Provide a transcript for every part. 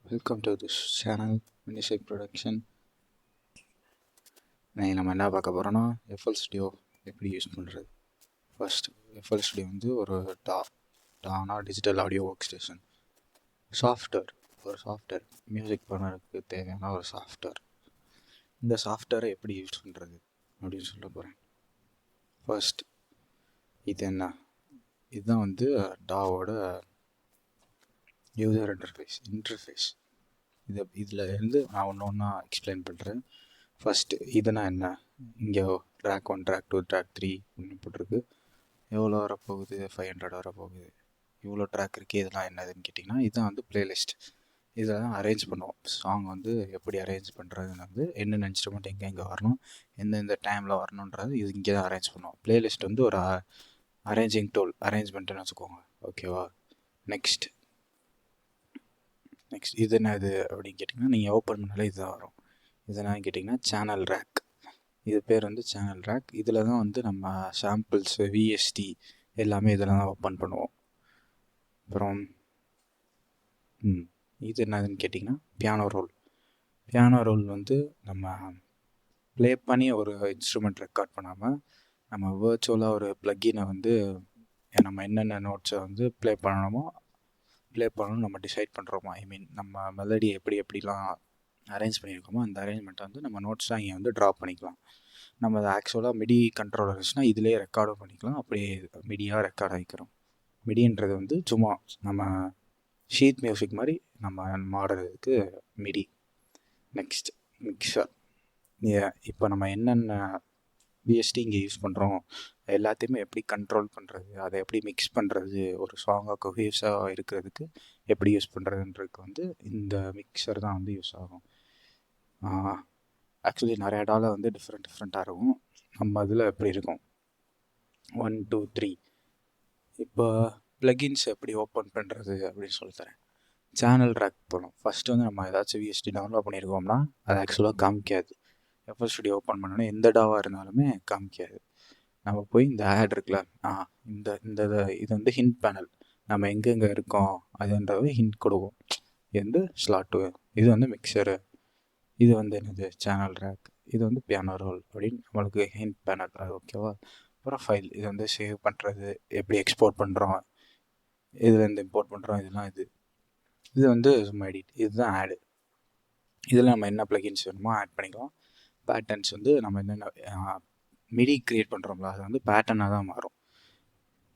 Welcome to this channel music production. நம்ம என்ன பார்க்க போகிறோன்னா எஃப்எல் ஸ்டுடியோ எப்படி யூஸ் பண்ணுறது. ஃபர்ஸ்ட் எஃப்எல் ஸ்டுடியோ வந்து ஒரு டானா digital audio work station software music பண்ணுறதுக்கு தேவையான ஒரு சாஃப்ட்வேர். இந்த சாஃப்ட்வேரை எப்படி யூஸ் பண்ணுறது அப்படின்னு சொல்ல போகிறேன். ஃபர்ஸ்ட் இதுதான் வந்து டாவோட யூசர் இன்டர்ஃபேஸ். இதில் இருந்து நான் ஒன்றா எக்ஸ்பிளைன் பண்ணுறேன். ஃபஸ்ட்டு இதுனா என்ன, இங்கே ட்ராக் 1 ட்ராக் 2 ட்ராக் 3 ஒன்று போட்டிருக்கு. எவ்வளோ வரப்போகுது, 500 வரப்போகுது. இவ்வளோ ட்ராக் இருக்குது. இதெல்லாம் என்னதுன்னு கேட்டிங்கன்னா இதுதான் வந்து பிளேலிஸ்ட். இதில் தான் அரேஞ்ச் பண்ணுவோம். சாங் வந்து எப்படி அரேஞ்ச் பண்ணுறதுன்னு வந்து என்னென்ன இன்ஸ்ட்ருமெண்ட் எங்கே வரணும், எந்தெந்த டைமில் வரணுன்றது இது இங்கே தான் அரேஞ்ச் பண்ணுவோம். பிளேலிஸ்ட் வந்து ஒரு அரேஞ்சிங் டூல், அரேஞ்ச்மெண்ட்டுன்னு வச்சுக்கோங்க. ஓகேவா. நெக்ஸ்ட் இது என்னது அப்படின்னு கேட்டிங்கன்னா நீங்கள் ஓப்பன் பண்ணாலே இதுதான் வரும். இது என்னன்னு கேட்டிங்கன்னா சேனல் ரேக். இது பேர் வந்து சேனல் ரேக். இதில் தான் வந்து நம்ம சாம்பிள்ஸு, விஎஸ்டி எல்லாமே இதில் தான் ஓப்பன் பண்ணுவோம். அப்புறம் இது என்னதுன்னு கேட்டிங்கன்னா பியானோ ரோல் வந்து நம்ம ப்ளே பண்ணி ஒரு இன்ஸ்ட்ருமெண்ட் ரெக்கார்ட் பண்ணாமல் நம்ம வேர்ச்சுவலாக ஒரு ப்ளக்கினை வந்து நம்ம என்னென்ன நோட்ஸை வந்து ப்ளே பண்ணணும் நம்ம டிசைட் பண்ணுறோமா. நம்ம மெலடி எப்படிலாம் அரேஞ்ச் பண்ணியிருக்கோமோ அந்த அரேஞ்ச்மெண்ட்டை வந்து நம்ம நோட்ஸாக இங்கே வந்து ட்ரா பண்ணிக்கலாம். நம்ம அதை ஆக்சுவலாக மிடி கண்ட்ரோலர்ஸ்னால் இதிலே ரெக்கார்டும் பண்ணிக்கலாம். அப்படியே மிடியாக ரெக்கார்ட் ஆகிக்கிறோம். மிடின்றது வந்து சும்மா நம்ம ஷீட் மியூசிக் மாதிரி நம்ம மாடுறதுக்கு மிடி. Next mixer. இப்போ நம்ம என்னென்ன விஎஸ்டி இங்கே யூஸ் பண்ணுறோம் எல்லாத்தையுமே எப்படி கண்ட்ரோல் பண்ணுறது, அதை எப்படி மிக்ஸ் பண்ணுறது, ஒரு சாங்காக கொஹேஸாக இருக்கிறதுக்கு எப்படி யூஸ் பண்ணுறதுன்றதுக்கு வந்து இந்த மிக்சர் தான் வந்து யூஸ் ஆகும். ஆக்சுவலி நிறையா டால வந்து டிஃப்ரெண்ட்டாக இருக்கும். நம்ம இதில் எப்படி இருக்கும் 1 2 3. இப்போ ப்ளகின்ஸ் எப்படி ஓப்பன் பண்ணுறது அப்படின்னு சொல்லித்தரேன். சேனல் ரேக் போகணும். ஃபஸ்ட்டு வந்து நம்ம ஏதாச்சும் விஎஸ்டி டவுன்லோட் பண்ணியிருக்கோம்னா அது ஆக்சுவலாக காமிக்காது. எஃப்எல் ஸ்டுடியோ ஓப்பன் பண்ணோன்னா எந்த டாவாக இருந்தாலுமே காமிக்காது. நம்ம போய் இந்த ஆட் இருக்குல்ல, இந்த இது வந்து ஹிண்ட் பேனல், நம்ம எங்கெங்கே இருக்கோம் அதுன்றது ஹிண்ட் கொடுக்கும். இது வந்து ஸ்லாட்டு, இது வந்து மிக்சரு, இது வந்து என்னது சேனல் ரேக், இது வந்து பியானோ ரோல் அப்படின்னு நம்மளுக்கு ஹிண்ட் பேனல். அது ஓகேவா. அப்புறம் ஃபைல், இது வந்து சேவ் பண்ணுறது, எப்படி எக்ஸ்போர்ட் பண்ணுறோம், இதுலேருந்து இம்போர்ட் பண்ணுறோம், இதெல்லாம் இது வந்து சும்மா எடிட். இதுதான் ஆடு. இதில் நம்ம என்ன ப்ளகின்ஸ் வேணுமோ ஆட் பண்ணிக்கலாம். பேட்டர்ன்ஸ் வந்து நம்ம என்னென்ன மிடி க்ரியேட் பண்ணுறோம்ல அது வந்து பேட்டர்னாக தான் மாறும்.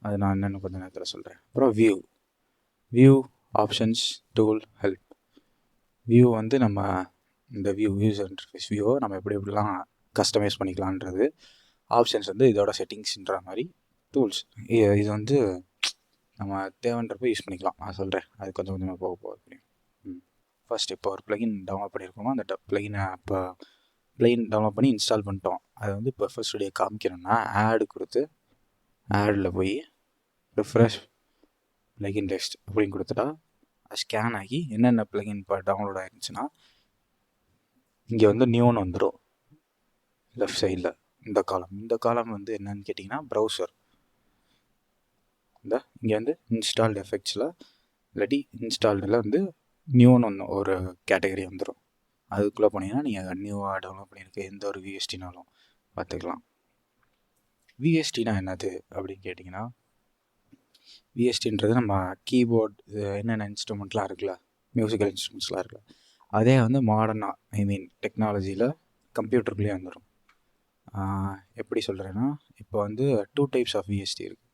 அது நான் என்னென்னு கொஞ்சம் நேரத்தில் சொல்கிறேன். அப்புறம் view options tool help. View வந்து நம்ம இந்த யூசர் இன்டர்ஃபேஸ் வியூவை நம்ம எப்படிலாம் கஸ்டமைஸ் பண்ணிக்கலான்றது. ஆப்ஷன்ஸ் வந்து இதோட செட்டிங்ஸ்ன்ற மாதிரி. டூல்ஸ் இது வந்து நம்ம தேவைன்றப்ப யூஸ் பண்ணிக்கலாம். நான் சொல்கிறேன், அது கொஞ்சம் கொஞ்சமாக போக முடியும். ஃபர்ஸ்ட் இப்போ ஒரு ப்ளகின் டவுன்லோட் பண்ணியிருக்கோமோ அந்த ப்ளகினை இப்போ ப்ளகின் டவுன்லோட் பண்ணி இன்ஸ்டால் பண்ணிட்டோம். அது வந்து இப்போ எஃப்எல் ஸ்டுடியோ காமிக்கணும்னா ஆடு கொடுத்து ஆடில் போய் ரிஃப்ரெஷ் ப்ளகின் லிஸ்ட் அப்படின்னு கொடுத்துட்டா ஸ்கேன் ஆகி என்னென்ன ப்ளகின் இப்போ டவுன்லோட் ஆகிருந்துச்சுன்னா இங்கே வந்து நியூன்னு வந்துடும். லெஃப்ட் சைடில் இந்த காலம் வந்து என்னன்னு கேட்டிங்கன்னா ப்ரௌசர். இங்கே வந்து இன்ஸ்டால்டு எஃபெக்ட்ஸில் இல்லாட்டி இன்ஸ்டால்டில் வந்து நியூன்னு ஒரு கேட்டகரி வந்துடும். அதுக்குள்ளே போனீங்கன்னா நீங்கள் நியூவாக டவுன்லோட் பண்ணியிருக்க எந்த ஒரு விஎஸ்டினாலும் பார்த்துக்கலாம். விஎஸ்டினா என்னது அப்படின்னு கேட்டிங்கன்னா விஎஸ்டின்றது நம்ம கீபோர்ட் என்னென்ன இன்ஸ்ட்ருமெண்ட்லாம் இருக்குல்ல, மியூசிக்கல் இன்ஸ்ட்ருமெண்ட்ஸ்லாம் இருக்குல்ல, அதே வந்து மாடர்னாக டெக்னாலஜியில் கம்ப்யூட்டருக்குள்ளேயே வந்துடும். எப்படி சொல்கிறேன்னா இப்போ வந்து 2 டைப்ஸ் ஆஃப் விஎஸ்டி இருக்குது.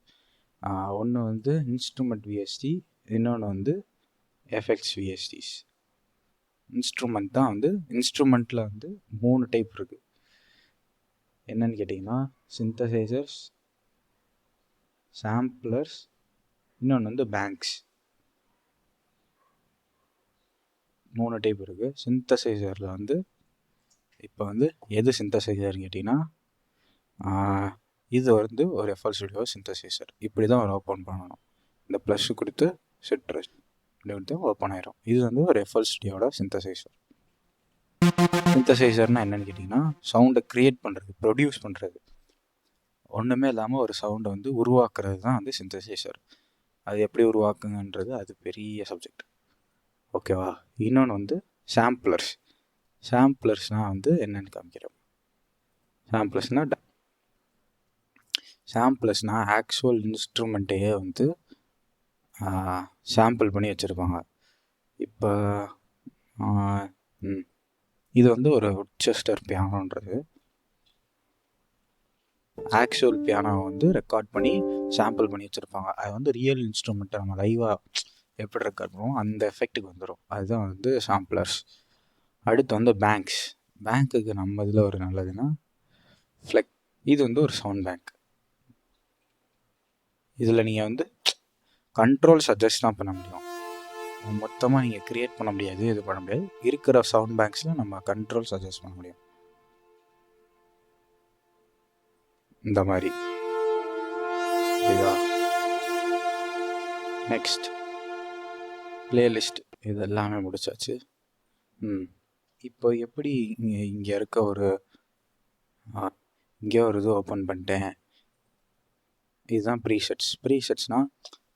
ஒன்று வந்து இன்ஸ்ட்ருமெண்ட் விஎஸ்டி, இன்னொன்று வந்து எஃபெக்ட்ஸ் விஎஸ்டிஸ். இன்ஸ்ட்ருமெண்ட் தான் வந்து இன்ஸ்ட்ருமெண்ட்டில் வந்து 3 டைப் இருக்குது. என்னன்னு கேட்டிங்கன்னா சிந்தசைசர்ஸ், சாம்பிளர்ஸ், இன்னொன்று வந்து பேங்க்ஸ். 3 டைப் இருக்குது. சிந்தசைசரில் வந்து இப்போ வந்து எது சிந்தசைசர்னு கேட்டிங்கன்னா இது வந்து ஒரு எஃப்எல் ஸ்டுடியோ சிந்தசைசர். இப்படி தான் ஒரு ஓப்பன் பண்ணணும். இந்த ப்ளஸ் கொடுத்து சிட்ரஸ் கொடுத்து ஓப்பன் ஆயிரும். இது வந்து ஒரு எஃப்எல் ஸ்டுடியோட சிந்தசைசர். சிந்தசைசர்னால் என்னென்னு கேட்டிங்கன்னா சவுண்டை க்ரியேட் பண்ணுறது, ப்ரொடியூஸ் பண்ணுறது. ஒன்றுமே இல்லாமல் ஒரு சவுண்டை வந்து உருவாக்குறது தான் வந்து சிந்தசைசர். அது எப்படி உருவாக்குங்கன்றது அது பெரிய சப்ஜெக்ட். ஓகேவா? இன்னொன்று வந்து சாம்பிளர்ஸ். சாம்பிளர்ஸ்னால் வந்து என்னென்னு காமிக்கிறேன். சாம்பிளர்ஸ்னால் ஆக்சுவல் இன்ஸ்ட்ருமெண்ட்டையே வந்து சாம்பிள் பண்ணி வச்சுருப்பாங்க. இப்போ இது வந்து ஒரு உட்செஸ்டர் பியானோன்றது ஆக்சுவல் பியானோவை வந்து ரெக்கார்ட் பண்ணி சாம்பிள் பண்ணி வச்சுருப்பாங்க. அது வந்து ரியல் இன்ஸ்ட்ருமெண்ட்டை நம்ம லைவாக எப்படி ரெக்கார்ட் பண்ணுவோம் அந்த எஃபெக்ட்டுக்கு வந்துடும். அதுதான் வந்து சாம்பிளர்ஸ். அடுத்து வந்து பேங்க்குக்கு நம்ம இதில் ஒரு நல்லதுன்னா இது வந்து ஒரு சவுண்ட் பேங்க். இதில் நீங்கள் வந்து கண்ட்ரோல் சஜஸ்ட் தான் பண்ண முடியும். மொத்தமாக நீங்கள் க்ரியேட் பண்ண முடியாது, இது பண்ண முடியாது. இருக்கிற சவுண்ட் பேங்க்ஸில் நம்ம கண்ட்ரோல் சஜஸ்ட் பண்ண முடியும். இந்த மாதிரி நெக்ஸ்ட் பிளேலிஸ்ட் இது எல்லாமே முடிச்சாச்சு. இப்போ எப்படி இங்கே இருக்க ஒரு இங்கே ஒரு இது ஓப்பன் பண்ணிட்டேன். இதுதான் ப்ரீசெட்ஸ்னால்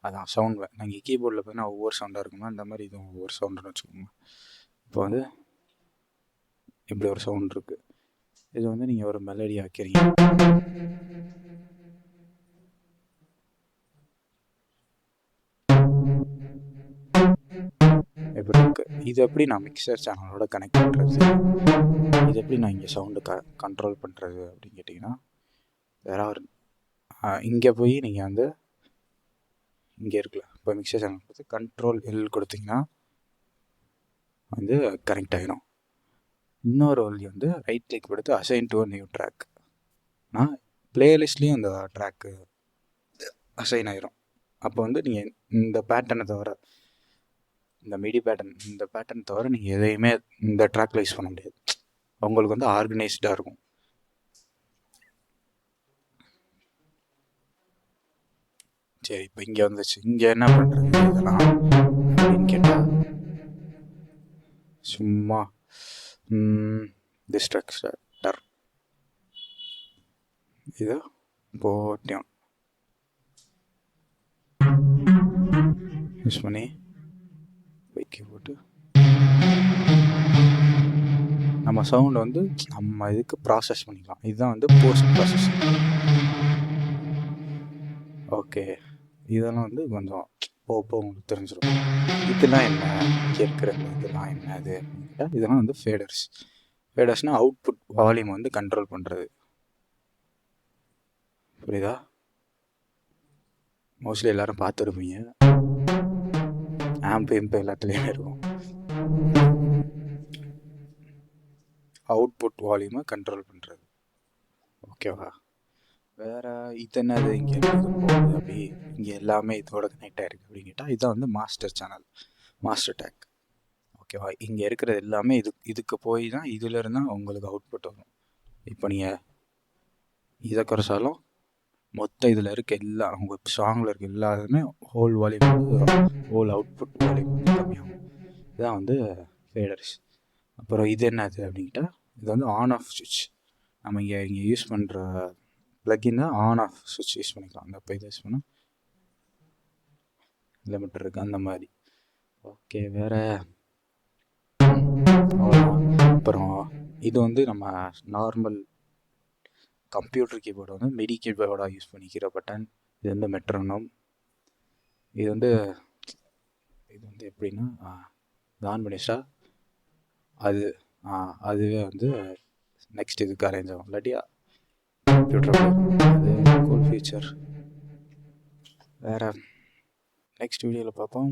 அதான் சவுண்ட். நாங்கள் கீபோர்டில் பார்த்தீங்கன்னா ஒவ்வொரு சவுண்டாக இருக்குமா, இந்த மாதிரி இதுவும் ஒவ்வொரு சவுண்டுன்னு வச்சுக்கோங்க. இப்போ வந்து இப்படி ஒரு சவுண்ட் இருக்குது. இது வந்து நீங்கள் ஒரு மெலடி ஆக்கிறீங்க. எப்படி இருக்கு? இது எப்படி நான் மிக்சர் சேனலோட கனெக்ட் பண்ணுறது, இது எப்படி நான் இங்கே சவுண்டு கண்ட்ரோல் பண்ணுறது அப்படின்னு கேட்டிங்கன்னா, வேற ஒரு இங்கே போய் நீங்கள் வந்து இங்கே இருக்குல்ல, இப்போ மிக்சர் சேனல் கொடுத்து கண்ட்ரோல் எல் கொடுத்தீங்கன்னா வந்து கனெக்ட் ஆகிடும். இன்னொரு வழி வந்து ரைட் கிளிக் கொடுத்து அசைன் டு நியூ ட்ராக். நான் பிளேலிஸ்ட்லேயும் அந்த ட்ராக்கு அசைன் ஆகிரும். அப்போ வந்து நீங்கள் இந்த பேட்டர்னை தவிர, இந்த மிடி பேட்டர்ன், இந்த பேட்டர்ன் தவிர நீங்கள் எதையுமே இந்த ட்ராக்ல யூஸ் பண்ண முடியாது. உங்களுக்கு வந்து ஆர்கனைஸ்டாக இருக்கும். சரி, இப்போ இங்கே வந்துச்சு. இங்கே என்ன பண்ணுறது இதெல்லாம் அப்படின்னு கேட்டால், சும்மா டிஸ்ட்ரக்டர் இதை போட்டோம் யூஸ் பண்ணி வைக்க போட்டு நம்ம சவுண்டை வந்து நம்ம இதுக்கு ப்ராசஸ் பண்ணிக்கலாம். இதுதான் வந்து போஸ்ட் ப்ராசஸிங். ஓகே, இதெல்லாம் வந்து கொஞ்சம் போக உங்களுக்கு தெரிஞ்சிடும். இதெல்லாம் என்ன, இங்கே இருக்கிற இதெல்லாம் என்ன அது அப்படின்னா, இதெல்லாம் வந்து ஃபேடர்ஸ்னால் அவுட்புட் வால்யூம் வந்து கண்ட்ரோல் பண்ணுறது. புரியுதா? மோஸ்ட்லி எல்லோரும் பார்த்துருப்பீங்க, ஆம்ப் எல்லாத்துலேயுமே இருக்கும். அவுட்புட் வால்யூமை கண்ட்ரோல் பண்ணுறது. ஓகேவா? வேறு இது என்னது, இங்கே இது போகுது அப்படி, இங்கே எல்லாமே இதோட கனெக்ட் ஆகிருக்கு அப்படின்னு கேட்டால், இதுதான் வந்து மாஸ்டர் சேனல், மாஸ்டர் டேக். ஓகேவா? இங்கே இருக்கிறது எல்லாமே இதுக்கு போய் தான் இதில் இருந்தால் உங்களுக்கு அவுட்புட் வரும். இப்போ நீங்கள் இதை குறைச்சாலும் மொத்தம் இதில் இருக்க எல்லாம் உங்கள் சாங்கில் இருக்க எல்லாருமே ஹோல் வால்யூம் வந்து ஹோல் அவுட்புட் வால்யூம் வந்து கம்மியாகும். இதுதான் வந்து ஃபேடர்ஸ். அப்புறம் இது என்னது அப்படின்ட்டா, இது வந்து ஆன் ஆஃப் சுவிட்ச். நம்ம இங்கே யூஸ் பண்ணுற ப்ளக்கின்னா ஆன் ஆஃப் சுவிட்ச் யூஸ் பண்ணிக்கலாம். அந்த இப்போ இதை யூஸ் பண்ணால் லிமிட்டர் இருக்குது அந்த மாதிரி. ஓகே, வேறு அவ்வளோதான். அப்புறம் இது வந்து நம்ம நார்மல் கம்ப்யூட்டர் கீபோர்டு வந்து மிடி கீபோர்டாக யூஸ் பண்ணிக்கிற பட்டன். இது வந்து மெட்ரோனம். இது வந்து எப்படின்னா ஆன் பண்ணிச்சா அதுவே வந்து நெக்ஸ்ட் இதுக்கு அரேஞ்ச் ஆகும். இல்லாட்டி கம்ப்யூட்டர் அது கூல் ஃபீச்சர். வேறு நெக்ஸ்ட் வீடியோவில் பார்ப்போம்.